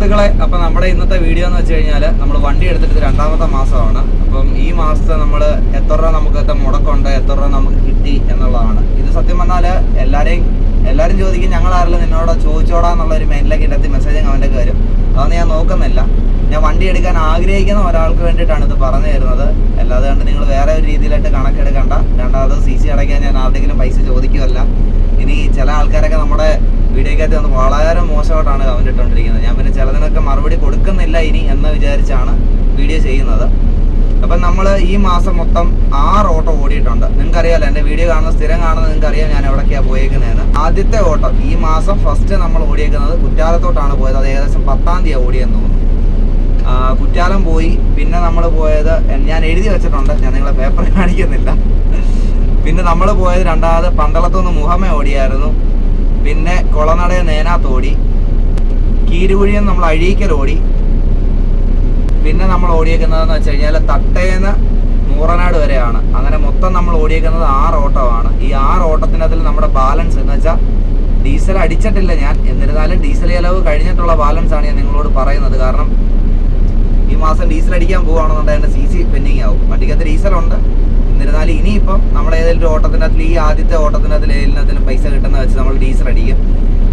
സുഹൃത്തുക്കളെ, അപ്പം നമ്മുടെ ഇന്നത്തെ വീഡിയോ എന്ന് വെച്ച് കഴിഞ്ഞാൽ നമ്മൾ വണ്ടി എടുത്തിട്ട് രണ്ടാമത്തെ മാസമാണ്. അപ്പം ഈ മാസത്തെ നമ്മൾ എത്ര രൂപ നമുക്ക് മുടക്കുണ്ട്, എത്ര രൂപ നമുക്ക് കിട്ടി എന്നുള്ളതാണ്. ഇത് സത്യം പറഞ്ഞാൽ എല്ലാവരും ചോദിക്കും, ഞങ്ങളാരെങ്കിലും നിന്നോട് ചോദിച്ചോടാന്നുള്ളൊരു മെയിനിലേക്ക് എൻ്റെ മെസ്സേജ് കമൻ്റൊക്കെ വരും. അതൊന്നും ഞാൻ നോക്കുന്നില്ല. ഞാൻ വണ്ടി എടുക്കാൻ ആഗ്രഹിക്കുന്ന ഒരാൾക്ക് വേണ്ടിയിട്ടാണ് ഇത് പറഞ്ഞു തരുന്നത്. അല്ലാതെ കണ്ട് നിങ്ങൾ വേറെ ഒരു രീതിയിലായിട്ട് കണക്കെടുക്കണ്ട. രണ്ടാമത് CC അടയ്ക്കാൻ ഞാൻ ആരുടെയെങ്കിലും പൈസ ചോദിക്കുമല്ല. ഇനി ചില ആൾക്കാരൊക്കെ നമ്മുടെ വീഡിയോക്കകത്ത് വന്ന് വളരെ മോശമായിട്ടാണ് കമന്റ് ഇട്ടുകൊണ്ടിരിക്കുന്നത്. ഞാൻ പിന്നെ ചിലതിനൊക്കെ മറുപടി കൊടുക്കുന്നില്ല ഇനി എന്ന് വിചാരിച്ചാണ് വീഡിയോ ചെയ്യുന്നത്. അപ്പം നമ്മൾ ഈ മാസം മൊത്തം 6 ഓട്ടോ ഓടിയിട്ടുണ്ട്. നിങ്ങൾക്കറിയാലോ, എൻ്റെ വീഡിയോ കാണുന്ന സ്ഥിരം കാണുന്നത് നിങ്ങൾക്കറിയാം ഞാൻ എവിടേക്കാണ് പോയേക്കുന്നതെന്ന്. ആദ്യത്തെ ഓട്ടം ഈ മാസം ഫസ്റ്റ് നമ്മൾ ഓടിയേക്കുന്നത് കുറ്റാലത്തോട്ടാണ് പോയത്. അത് ഏകദേശം 10-ാം തീയതി ഓടിയെന്ന് തോന്നുന്നു. കുറ്റാലം പോയി. പിന്നെ നമ്മൾ പോയത് ഞാൻ എഴുതി വെച്ചിട്ടുണ്ട്, ഞാൻ നിങ്ങളെ പേപ്പർ കാണിക്കുന്നില്ല. പിന്നെ നമ്മൾ പോയത് രണ്ടാമത് പന്തളത്തുനിന്ന് മുഹമ്മ ഓടിയായിരുന്നു. പിന്നെ കൊളനടയ നേനാത്തോടി, കീരുകുഴിയിൽ നമ്മൾ അഴീക്കൽ ഓടി. പിന്നെ നമ്മൾ ഓടിയേക്കുന്നതെന്ന് വെച്ച് കഴിഞ്ഞാൽ തട്ടേന്ന് നൂറനാട് വരെയാണ്. അങ്ങനെ മൊത്തം നമ്മൾ ഓടിയേക്കുന്നത് 6 ഓട്ടമാണ്. ഈ 6 ഓട്ടത്തിനകത്തിൽ നമ്മുടെ ബാലൻസ് എന്ന് വെച്ചാൽ ഡീസൽ അടിച്ചിട്ടില്ല ഞാൻ, എന്നിരുന്നാലും ഡീസൽ ചെലവ് കഴിഞ്ഞിട്ടുള്ള ബാലൻസ് ആണ് ഞാൻ നിങ്ങളോട് പറയുന്നത്. കാരണം ഈ മാസം ഡീസൽ അടിക്കാൻ പോവുകയാണെന്നുണ്ടെങ്കിൽ എൻ്റെ CC പെൻഡിങ് ആവും. വണ്ടിക്കകത്ത് ഡീസലുണ്ട്, എന്നിരുന്നാലും ഇനിയിപ്പം നമ്മൾ ഏതെങ്കിലും ഒരു ഓട്ടത്തിനകത്തിൽ ഈ ആദ്യത്തെ ഓട്ടത്തിനകത്തിൽ ഏതിനകത്തിലും പൈസ കിട്ടുന്ന വെച്ച് നമ്മൾ ഡീസൽ അടിക്കും.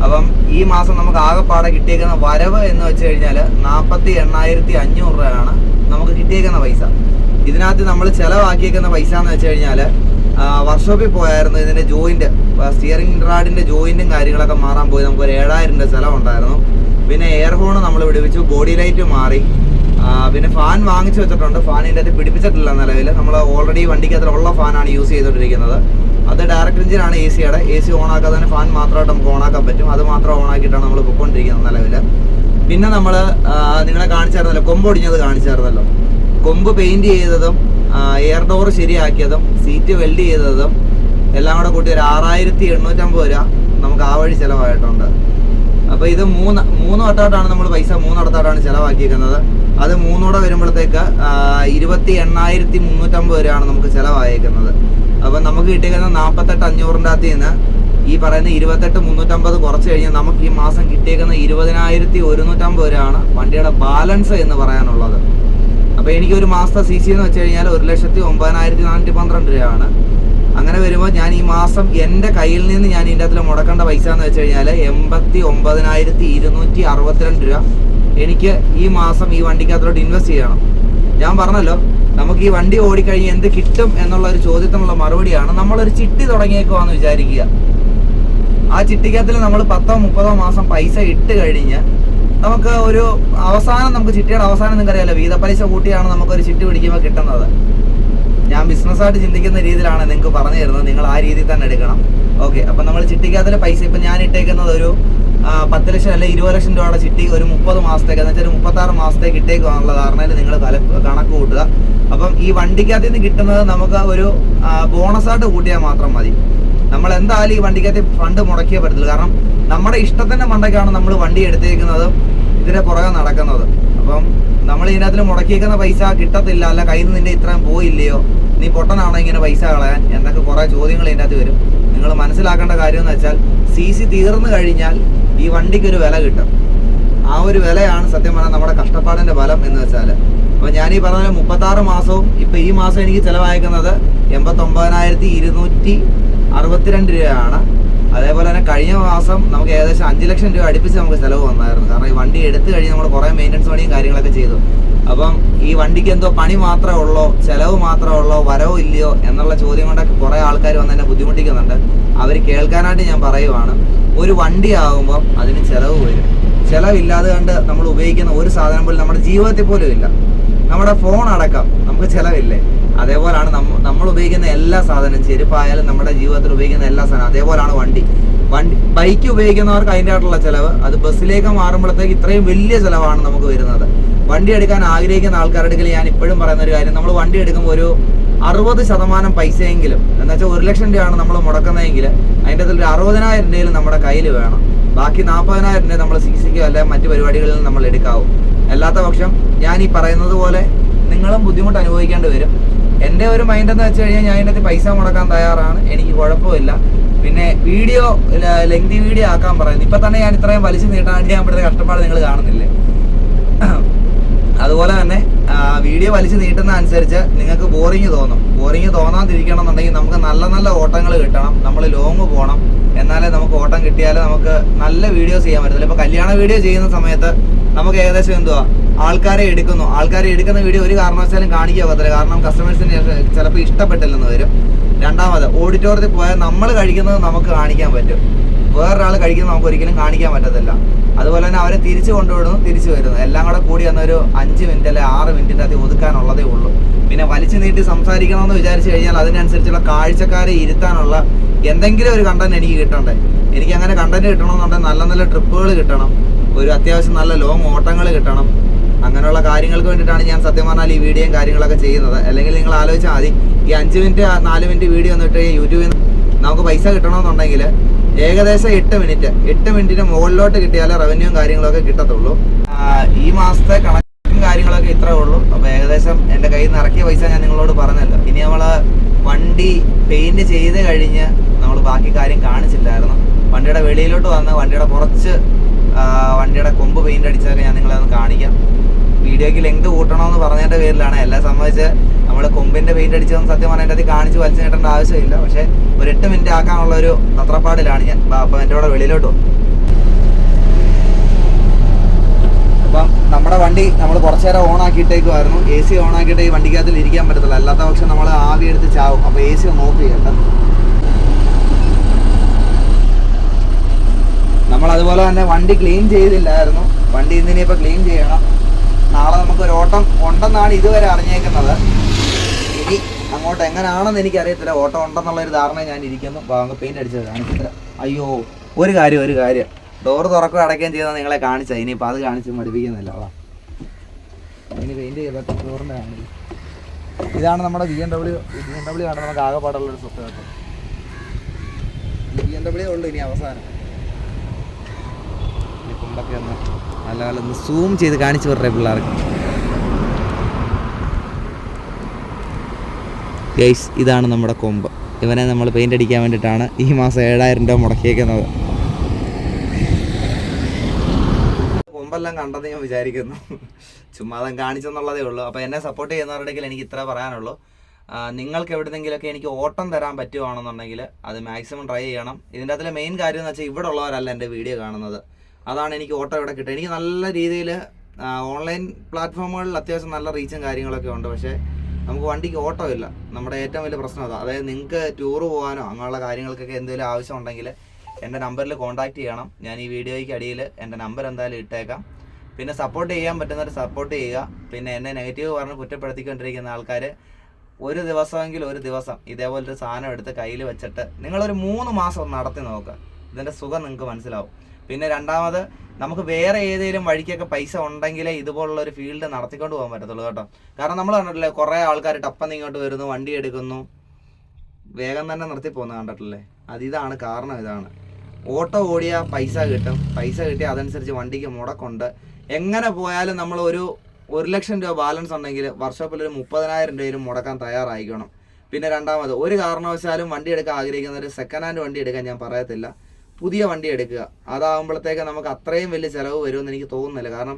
അപ്പം ഈ മാസം നമുക്ക് ആകെപ്പാടെ കിട്ടിയേക്കുന്ന വരവ് എന്ന് വെച്ച് കഴിഞ്ഞാൽ 48,500 രൂപയാണ് നമുക്ക് കിട്ടിയേക്കുന്ന പൈസ. ഇതിനകത്ത് നമ്മൾ ചിലവാക്കിയേക്കുന്ന പൈസ എന്ന് വെച്ച് കഴിഞ്ഞാൽ വർക്ക്ഷോപ്പിൽ പോയായിരുന്നു. ഇതിൻ്റെ ജോയിൻറ്റ്, സ്റ്റിയറിംഗ് റാഡിൻ്റെ ജോയിൻറ്റും കാര്യങ്ങളൊക്കെ മാറാൻ പോയി. നമുക്കൊരു 7,000 രൂപ ചിലവുണ്ടായിരുന്നു. പിന്നെ എയർ ഹോൺ നമ്മൾ പിടിപ്പിച്ചു, ബോഡി ലൈറ്റ് മാറി. പിന്നെ ഫാൻ വാങ്ങിച്ചു വെച്ചിട്ടുണ്ട്. ഫാനിൻ്റെ അത് പിടിപ്പിച്ചിട്ടില്ല നിലവിൽ. നമ്മൾ ഓൾറെഡി വണ്ടിക്കകത്തുള്ള ഫാനാണ് യൂസ് ചെയ്തുകൊണ്ടിരിക്കുന്നത്. അത് ഡയറക്റ്റ് എഞ്ചിനാണ് AC-യുടെ. AC ഓണാക്കാതെ തന്നെ ഫാൻ മാത്രമായിട്ട് നമുക്ക് ഓണാക്കാൻ പറ്റും. അത് മാത്രം ഓണാക്കിയിട്ടാണ് നമ്മൾ പൊയ്ക്കൊണ്ടിരിക്കുന്നത് നിലവിൽ. പിന്നെ നമ്മൾ നിങ്ങളെ കാണിച്ചായിരുന്നല്ലോ, കൊമ്പ് ഒടിഞ്ഞത് കാണിച്ചായിരുന്നല്ലോ. കൊമ്പ് പെയിൻറ് ചെയ്തതും എയർ ഡോർ ശരിയാക്കിയതും സീറ്റ് വെൽഡ് ചെയ്തതും എല്ലാം കൂടെ കൂട്ടി ഒരു 6,850 രൂപ നമുക്ക് ആ വഴി ചിലവായിട്ടുണ്ട്. അപ്പോൾ ഇത് മൂന്ന് വട്ടമായിട്ടാണ് നമ്മൾ പൈസ 3 ഇടത്തായിട്ടാണ് ചിലവാക്കിയിരിക്കുന്നത്. അത് 3 കൂടെ വരുമ്പോഴത്തേക്ക് 28,350 രൂപയാണ് നമുക്ക് ചിലവായേക്കുന്നത്. അപ്പം നമുക്ക് കിട്ടിയിരിക്കുന്നത് 48,500 അകത്ത് നിന്ന് ഈ പറയുന്ന 28,350 കുറച്ച് കഴിഞ്ഞാൽ നമുക്ക് ഈ മാസം കിട്ടിയേക്കുന്ന 20,150 രൂപയാണ് വണ്ടിയുടെ ബാലൻസ് എന്ന് പറയാനുള്ളത്. അപ്പോൾ എനിക്ക് ഒരു മാസത്തെ CC എന്ന് വെച്ച് കഴിഞ്ഞാൽ 1,09,412 രൂപയാണ്. അങ്ങനെ വരുമ്പോൾ ഞാൻ ഈ മാസം എൻ്റെ കയ്യിൽ നിന്ന് ഞാൻ ഇതിൻ്റെ അകത്തിൽ മുടക്കേണ്ട പൈസ എന്ന് വെച്ച് കഴിഞ്ഞാൽ 89,262 രൂപ എനിക്ക് ഈ മാസം ഈ വണ്ടിക്കകത്തോട്ട് ഇൻവെസ്റ്റ് ചെയ്യണം. ഞാൻ പറഞ്ഞല്ലോ, നമുക്ക് ഈ വണ്ടി ഓടിക്കഴിഞ്ഞ് എന്ത് കിട്ടും എന്നുള്ള ഒരു ചോദ്യത്തിനുള്ള മറുപടിയാണ് നമ്മളൊരു ചിട്ടി തുടങ്ങിയേക്കുവാന്ന് വിചാരിക്കുക. ആ ചിട്ടിക്കകത്തിൽ നമ്മൾ 10-30 മാസം പൈസ ഇട്ട് കഴിഞ്ഞ് നമുക്ക് ഒരു അവസാനം, നമുക്ക് ചിട്ടിയുടെ അവസാനം നിങ്ങൾക്കറിയാലോ, വീതപ്പലിശ കൂട്ടിയാണ് നമുക്കൊരു ചിട്ടി പിടിക്കുമ്പോൾ കിട്ടുന്നത്. ഞാൻ ബിസിനസ്സായിട്ട് ചിന്തിക്കുന്ന രീതിയിലാണ് നിങ്ങൾക്ക് പറഞ്ഞു തരുന്നത്. നിങ്ങൾ ആ രീതിയിൽ തന്നെ എടുക്കണം. ഓക്കെ, അപ്പം നമ്മൾ ചിട്ടിക്കകത്തിലെ പൈസ ഇപ്പം ഞാൻ ഇട്ടേക്കുന്നത് ഒരു 10 ലക്ഷം അല്ലെങ്കിൽ 20 ലക്ഷം രൂപയുടെ ചിട്ടി ഒരു 30 മാസത്തേക്ക്, എന്ന് വെച്ചാൽ ഒരു 36 മാസത്തേക്ക് ഇട്ടേക്കുവാനുള്ള ധാരണയിൽ നിങ്ങൾ കണക്ക് കൂട്ടുക. അപ്പം ഈ വണ്ടിക്കകത്ത് നിന്ന് കിട്ടുന്നത് നമുക്ക് ഒരു ബോണസായിട്ട് കൂട്ടിയാൽ മാത്രം മതി. നമ്മൾ എന്തായാലും ഈ വണ്ടിക്കകത്ത് ഫണ്ട് മുടക്കിയേ പറ്റത്തില്ല. കാരണം നമ്മുടെ ഇഷ്ടത്തിൻ്റെ മണ്ടയ്ക്കാണ് നമ്മൾ വണ്ടി എടുത്തേക്കുന്നതും ഇതിൻ്റെ പുറകെ നടക്കുന്നത്. അപ്പം നമ്മൾ ഇതിനകത്തിൽ മുടക്കിയേക്കുന്ന പൈസ കിട്ടത്തില്ല, അല്ല കയ്യിൽ നിന്ന് നിന്റെ ഇത്രയും പോയില്ലയോ, നീ പൊട്ടനാണോ ഇങ്ങനെ പൈസ കളയാൻ എന്നൊക്കെ കുറേ ചോദ്യങ്ങൾ ഇതിനകത്ത് വരും. നിങ്ങൾ മനസ്സിലാക്കേണ്ട കാര്യം എന്ന് വെച്ചാൽ CC തീർന്നു കഴിഞ്ഞാൽ ഈ വണ്ടിക്കൊരു വില കിട്ടും. ആ ഒരു വിലയാണ് സത്യം പറഞ്ഞാൽ നമ്മുടെ കഷ്ടപ്പാടിൻ്റെ ഫലം എന്ന് വെച്ചാൽ. അപ്പോൾ ഞാൻ ഈ പറഞ്ഞ 36 മാസവും ഇപ്പം ഈ മാസം എനിക്ക് ചിലവായിരിക്കുന്നത് 89,262 രൂപയാണ്. അതേപോലെ തന്നെ കഴിഞ്ഞ മാസം നമുക്ക് ഏകദേശം 5 ലക്ഷം രൂപ അടുപ്പിച്ച് നമുക്ക് ചിലവ് വന്നായിരുന്നു. കാരണം ഈ വണ്ടി എടുത്തു കഴിഞ്ഞ് നമ്മൾ കുറേ മെയിൻ്റനൻസ് പണിയും കാര്യങ്ങളൊക്കെ ചെയ്തു. അപ്പം ഈ വണ്ടിക്ക് എന്തോ പണി മാത്രമേ ഉള്ളോ, ചിലവ് മാത്രമേ ഉള്ളോ, വരവോ ഇല്ലയോ എന്നുള്ള ചോദ്യം കൊണ്ടൊക്കെ കുറേ ആൾക്കാർ വന്ന് എന്നെ ബുദ്ധിമുട്ടിക്കുന്നുണ്ട്. അവർ കേൾക്കാനായിട്ട് ഞാൻ പറയുവാണ്, ഒരു വണ്ടി ആകുമ്പോൾ അതിന് ചിലവ് വരും. ചിലവില്ലാതെ കണ്ട് നമ്മൾ ഉപയോഗിക്കുന്ന ഒരു സാധനം പോലും നമ്മുടെ ജീവിതത്തിൽ പോലും ഇല്ല. നമ്മുടെ ഫോൺ അടക്കം നമുക്ക് ചിലവില്ലേ? അതേപോലെയാണ് നമ്മൾ ഉപയോഗിക്കുന്ന എല്ലാ സാധനവും, ചെരുപ്പായാലും നമ്മുടെ ജീവിതത്തിൽ ഉപയോഗിക്കുന്ന എല്ലാ സാധനവും അതേപോലെയാണ് വണ്ടി. ബൈക്ക് ഉപയോഗിക്കുന്നവർക്ക് അതിൻ്റെ ആയിട്ടുള്ള ചിലവ്, അത് ബസ്സിലേക്ക് മാറുമ്പോഴത്തേക്ക് ഇത്രയും വലിയ ചിലവാണ് നമുക്ക് വരുന്നത്. വണ്ടി എടുക്കാൻ ആഗ്രഹിക്കുന്ന ആൾക്കാരുടെ അടുക്കൽ ഞാൻ ഇപ്പോഴും പറയുന്ന ഒരു കാര്യം, നമ്മൾ വണ്ടി എടുക്കുമ്പോൾ ഒരു 60% പൈസയെങ്കിലും, എന്ന് വെച്ചാൽ 1 ലക്ഷം രൂപയാണ് നമ്മൾ മുടക്കുന്നതെങ്കിൽ അതിൻ്റെ അതിൽ ഒരു 60,000 രൂപയിൽ നമ്മുടെ കയ്യിൽ വേണം. ബാക്കി 40,000 രൂപ നമ്മൾ CCക്കോ അല്ലെങ്കിൽ മറ്റു പരിപാടികളിൽ നമ്മൾ എടുക്കാവും. അല്ലാത്ത പക്ഷം ഞാൻ ഈ പറയുന്നത് പോലെ നിങ്ങളും ബുദ്ധിമുട്ട് അനുഭവിക്കേണ്ടി വരും. എൻ്റെ ഒരു മൈൻഡ് എന്ന് വെച്ച് കഴിഞ്ഞാൽ ഞാൻ ഇതിനകത്ത് പൈസ മുടക്കാൻ തയ്യാറാണ്, എനിക്ക് കുഴപ്പമില്ല. പിന്നെ വീഡിയോ ലെങ്തി വീഡിയോ ആക്കാൻ പറയുന്നത്. ഇപ്പം തന്നെ ഞാൻ ഇത്രയും വലിച്ചു നീട്ടാൻ വേണ്ടി ഞാൻ ഇവിടുത്തെ കഷ്ടപ്പാട് നിങ്ങൾ കാണുന്നില്ലേ. അതുപോലെ തന്നെ വീഡിയോ വലിച്ചു നീട്ടുന്ന അനുസരിച്ച് നിങ്ങൾക്ക് ബോറിങ് തോന്നും. ബോറിങ് തോന്നാതിരിക്കണം എന്നുണ്ടെങ്കിൽ നമുക്ക് നല്ല നല്ല ഓട്ടങ്ങൾ കിട്ടണം, നമ്മൾ ലോങ് പോകണം. എന്നാലേ നമുക്ക് ഓട്ടം കിട്ടിയാലേ നമുക്ക് നല്ല വീഡിയോസ് ചെയ്യാൻ പറ്റത്തില്ല. ഇപ്പോൾ കല്യാണ വീഡിയോ ചെയ്യുന്ന സമയത്ത് നമുക്ക് ഏകദേശം ആൾക്കാരെ എടുക്കുന്ന വീഡിയോ ഒരു കാരണവശാലും കാണിക്കാൻ പറ്റില്ല. കാരണം കസ്റ്റമേഴ്സിന് ചിലപ്പോൾ ഇഷ്ടപ്പെട്ടില്ലെന്ന് വരും. രണ്ടാമത് ഓഡിറ്റോറിയത്തിൽ പോയാൽ നമ്മൾ കഴിക്കുന്നത് നമുക്ക് കാണിക്കാൻ പറ്റും, വേറൊരാൾ കഴിക്കുന്നത് നമുക്ക് ഒരിക്കലും കാണിക്കാൻ പറ്റത്തില്ല. അതുപോലെ തന്നെ അവരെ തിരിച്ചു കൊണ്ടുവിടുന്നു, തിരിച്ചു വരുന്നു, എല്ലാം കൂടെ കൂടി വന്നൊരു 5 മിനിറ്റ് അല്ലെ 6 മിനിറ്റിൻ്റെ അകത്ത് ഒതുക്കാനുള്ളതേ ഉള്ളൂ. പിന്നെ വലിച്ചു നീട്ടി സംസാരിക്കണമെന്ന് വിചാരിച്ചു കഴിഞ്ഞാൽ അതിനനുസരിച്ചുള്ള കാഴ്ചക്കാരെ ഇരുത്താനുള്ള എന്തെങ്കിലും ഒരു കണ്ടന്റ് എനിക്ക് കിട്ടണ്ടേ. എനിക്ക് അങ്ങനെ കണ്ടന്റ് കിട്ടണമെന്നുണ്ടെങ്കിൽ നല്ല നല്ല ട്രിപ്പുകൾ കിട്ടണം, ഒരു അത്യാവശ്യം നല്ല ലോങ് ഓട്ടങ്ങൾ കിട്ടണം. അങ്ങനെയുള്ള കാര്യങ്ങൾക്ക് വേണ്ടിയിട്ടാണ് ഞാൻ സത്യം പറഞ്ഞാൽ ഈ വീഡിയോയും കാര്യങ്ങളൊക്കെ ചെയ്യുന്നത്. അല്ലെങ്കിൽ നിങ്ങൾ ആലോചിച്ചാൽ മതി, ഈ 5 മിനിറ്റ് 4 മിനിറ്റ് വീഡിയോ വന്നിട്ട് യൂട്യൂബിൽ നിന്ന് നമുക്ക് പൈസ കിട്ടണമെന്നുണ്ടെങ്കിൽ ഏകദേശം 8 മിനിറ്റിന് മുകളിലോട്ട് കിട്ടിയാലേ റവന്യൂവും കാര്യങ്ങളൊക്കെ കിട്ടത്തുള്ളൂ. ഈ മാസത്തെ കണക്കും കാര്യങ്ങളൊക്കെ ഇത്രേ ഉള്ളൂ. അപ്പോൾ ഏകദേശം എൻ്റെ കയ്യിൽ നിന്ന് ഇറക്കിയ പൈസ ഞാൻ നിങ്ങളോട് പറഞ്ഞല്ലോ. ഇനി നമ്മൾ വണ്ടി പെയിന്റ് ചെയ്ത് കഴിഞ്ഞ് നമ്മൾ ബാക്കി കാര്യം കാണിച്ചില്ലായിരുന്നു. വണ്ടിയുടെ വെളിയിലോട്ട് വന്ന് വണ്ടിയുടെ കുറച്ച് വണ്ടിയുടെ കൊമ്പ് പെയിന്റ് അടിച്ചതൊക്കെ ഞാൻ നിങ്ങളെ ഒന്ന് കാണിക്കാം. വീഡിയോയ്ക്ക് ലെങ്ത് കൂട്ടണമെന്ന് പറഞ്ഞതിൻ്റെ പേരിലാണ്. എല്ലാം സംബന്ധിച്ച് നമ്മൾ കൊമ്പിൻ്റെ പെയിന്റ് അടിച്ചതെന്ന് സത്യം പറഞ്ഞാൽ എൻ്റെ അത് കാണിച്ച് വലിച്ചു നീട്ടേണ്ട ആവശ്യമില്ല. പക്ഷേ ഒരു 8 മിനിറ്റ് ആക്കാനുള്ള ഒരു തത്രപ്പാടിലാണ് ഞാൻ. അപ്പം എൻ്റെ കൂടെ വെളിയിലോട്ട് പോകും. അപ്പം നമ്മുടെ വണ്ടി നമ്മൾ കുറച്ച് നേരം ഓൺ ആക്കിയിട്ടേക്കുമായിരുന്നു. AC ഓൺ ആക്കിയിട്ട് ഈ വണ്ടിക്കകത്തിൽ ഇരിക്കാൻ പറ്റത്തില്ല, അല്ലാത്ത പക്ഷം നമ്മൾ ആവി എടുത്ത് ചാവും. അപ്പോൾ AC ഒന്ന് ഓഫ് ചെയ്യട്ടെ. നമ്മൾ അതുപോലെ തന്നെ വണ്ടി ക്ലീൻ ചെയ്തില്ലായിരുന്നു. വണ്ടി ഇന്നിനിപ്പോൾ ക്ലീൻ ചെയ്യണം. നാളെ നമുക്കൊരു ഓട്ടം ഉണ്ടെന്നാണ് ഇതുവരെ അറിഞ്ഞേക്കുന്നത്. ഇനി അങ്ങോട്ട് എങ്ങനെയാണെന്ന് എനിക്കറിയത്തില്ല. ഓട്ടം ഉണ്ടെന്നുള്ളൊരു ധാരണ ഞാൻ ഇരിക്കുന്നു. അങ്ങ് പെയിന്റ് അടിച്ചത് കാണിച്ചില്ല. അയ്യോ, ഒരു കാര്യം ഡോർ തുറക്കുകയും അടയ്ക്കുകയും ചെയ്യുന്നത് നിങ്ങളെ കാണിച്ചാൽ ഇനിയിപ്പോൾ അത് കാണിച്ച് മടുപ്പിക്കുന്നില്ല. ഇനി പെയിന്റ് ചെയ്ത ഡോറിൻ്റെ കാണില്ല. ഇതാണ് നമ്മുടെ BMW ആണ് നമുക്ക് ആകെപ്പാടുള്ളൊരു സ്വത്ത് കേട്ടോ. BMW ഉള്ളൂ ഇനി അവസാനം. കൊമ്പൊക്കെ ഒന്ന് നല്ല ഒന്ന് സൂം ചെയ്ത് കാണിച്ചു വിടറേ പിള്ളേർക്ക്. ഗൈസ്, ഇതാണ് നമ്മുടെ കൊമ്പ്. ഇവനെ നമ്മൾ പെയിന്റ് അടിക്കാൻ വേണ്ടിയിട്ടാണ് ഈ മാസം 7000 രൂപ മുടക്കിയേക്കുന്നത്. കൊമ്പെല്ലാം കണ്ടെന്ന് ഞാൻ വിചാരിക്കുന്നു. ചുമ്മാതെ കാണിച്ചെന്നുള്ളതേ ഉള്ളൂ. അപ്പോൾ എന്നെ സപ്പോർട്ട് ചെയ്യുന്നവരുടെങ്കിൽ എനിക്ക് ഇത്ര പറയാനുള്ളൂ. നിങ്ങൾക്ക് എവിടെയെങ്കിലുമൊക്കെ എനിക്ക് ഓട്ടം തരാൻ പറ്റുവാണെന്നുണ്ടെങ്കിൽ അത് മാക്സിമം ട്രൈ ചെയ്യണം. ഇതിൻ്റെ അകത്തിലെ മെയിൻ കാര്യം എന്ന് വെച്ചാൽ ഇവിടെ ഉള്ളവരല്ല എൻ്റെ വീഡിയോ കാണുന്നത്. അതാണ് എനിക്ക് ഓട്ടം ഇവിടെ കിട്ടുക. എനിക്ക് നല്ല രീതിയിൽ ഓൺലൈൻ പ്ലാറ്റ്ഫോമുകളിൽ അത്യാവശ്യം നല്ല റീച്ചും കാര്യങ്ങളൊക്കെ ഉണ്ട്. പക്ഷേ നമുക്ക് വണ്ടിക്ക് ഓട്ടം ഇല്ല. നമ്മുടെ ഏറ്റവും വലിയ പ്രശ്നം അതാണ്. അതായത് നിങ്ങൾക്ക് ടൂറ് പോകാനോ അങ്ങനെയുള്ള കാര്യങ്ങൾക്കൊക്കെ എന്തെങ്കിലും ആവശ്യം ഉണ്ടെങ്കിൽ എൻ്റെ നമ്പറിൽ കോൺടാക്റ്റ് ചെയ്യണം. ഞാൻ ഈ വീഡിയോയ്ക്ക് അടിയിൽ എൻ്റെ നമ്പർ എന്തായാലും ഇട്ടേക്കാം. പിന്നെ സപ്പോർട്ട് ചെയ്യാൻ പറ്റുന്നവർ സപ്പോർട്ട് ചെയ്യുക. പിന്നെ എന്നെ നെഗറ്റീവ് പറഞ്ഞ് കുറ്റപ്പെടുത്തിക്കൊണ്ടിരിക്കുന്ന ആൾക്കാർ ഒരു ദിവസം ഇതേപോലൊരു സാധനം എടുത്ത് കയ്യിൽ വെച്ചിട്ട് നിങ്ങളൊരു 3 മാസം നടത്തി നോക്കുക. ഇതിൻ്റെ സുഖം നിങ്ങൾക്ക് മനസ്സിലാവും. പിന്നെ രണ്ടാമത്, നമുക്ക് വേറെ ഏതെങ്കിലും വഴിക്കൊക്കെ പൈസ ഉണ്ടെങ്കിലേ ഇതുപോലുള്ള ഒരു ഫീൽഡ് നടത്തിക്കൊണ്ട് പോകാൻ പറ്റത്തുള്ളൂ കേട്ടോ. കാരണം നമ്മൾ കണ്ടിട്ടില്ലേ, കുറേ ആൾക്കാർ ടപ്പന്ന് ഇങ്ങോട്ട് വരുന്നു, വണ്ടി എടുക്കുന്നു, വേഗം തന്നെ നിർത്തി പോകുന്നത് കണ്ടിട്ടില്ലേ. ഇതാണ് കാരണം. ഇതാണ് ഓട്ടോ ഓടിയാൽ പൈസ കിട്ടും. പൈസ കിട്ടിയാൽ അതനുസരിച്ച് വണ്ടിക്ക് മുടക്കുണ്ട്. എങ്ങനെ പോയാലും നമ്മൾ ഒരു 1 ലക്ഷം രൂപ ബാലൻസ് ഉണ്ടെങ്കിൽ വർഷോപ്പിൽ ഒരു 30,000 രൂപയിലും മുടക്കാൻ തയ്യാറായിക്കണം. പിന്നെ രണ്ടാമത്, ഒരു കാരണവശാലും വണ്ടി എടുക്കാൻ ആഗ്രഹിക്കുന്നവർ സെക്കൻഡ് ഹാൻഡ് വണ്ടി എടുക്കാൻ ഞാൻ പറയത്തില്ല, പുതിയ വണ്ടി എടുക്കുക. അതാകുമ്പോഴത്തേക്ക് നമുക്ക് അത്രയും വലിയ ചിലവ് വരുമെന്ന് എനിക്ക് തോന്നുന്നില്ല. കാരണം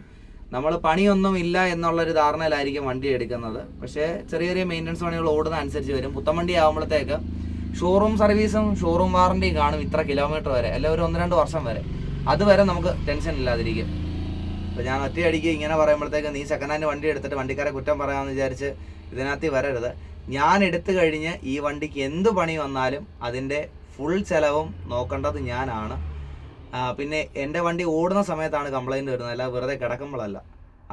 നമ്മൾ പണിയൊന്നും ഇല്ല എന്നുള്ളൊരു ധാരണയിലായിരിക്കും വണ്ടി എടുക്കുന്നത്. പക്ഷേ ചെറിയ ചെറിയ മെയിൻ്റനൻസ് പണികൾ ഓടുന്ന അനുസരിച്ച് വരും. പുത്തൻ വണ്ടി ആകുമ്പോഴത്തേക്ക് ഷോറൂം സർവീസും ഷോറൂം വാറണ്ടിയും കാണും ഇത്ര കിലോമീറ്റർ വരെ, അല്ല ഒരു 1-2 വർഷം വരെ. അതുവരെ നമുക്ക് ടെൻഷൻ ഇല്ലാതിരിക്കും. അപ്പോൾ ഞാൻ ഒറ്റയടിക്ക് ഇങ്ങനെ പറയുമ്പോഴത്തേക്ക് നീ സെക്കൻഡ് ഹാൻഡ് വണ്ടി എടുത്തിട്ട് വണ്ടിക്കാരെ കുറ്റം പറയാമെന്ന് വിചാരിച്ച് ഇതിനകത്ത് വരരുത്. ഞാൻ എടുത്തു കഴിഞ്ഞ് ഈ വണ്ടിക്ക് എന്ത് പണി വന്നാലും അതിൻ്റെ ഫുൾ ചിലവും നോക്കേണ്ടത് ഞാനാണ്. പിന്നെ എൻ്റെ വണ്ടി ഓടുന്ന സമയത്താണ് കംപ്ലൈൻറ്റ് വരുന്നത്, അല്ല വെറുതെ കിടക്കുമ്പോഴല്ല.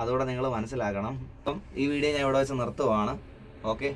അതുകൂടെ നിങ്ങൾ മനസ്സിലാക്കണം. അപ്പം ഈ വീഡിയോ ഞാൻ ഇവിടെ വെച്ച് നിർത്തുവാണ്. ഓക്കെ.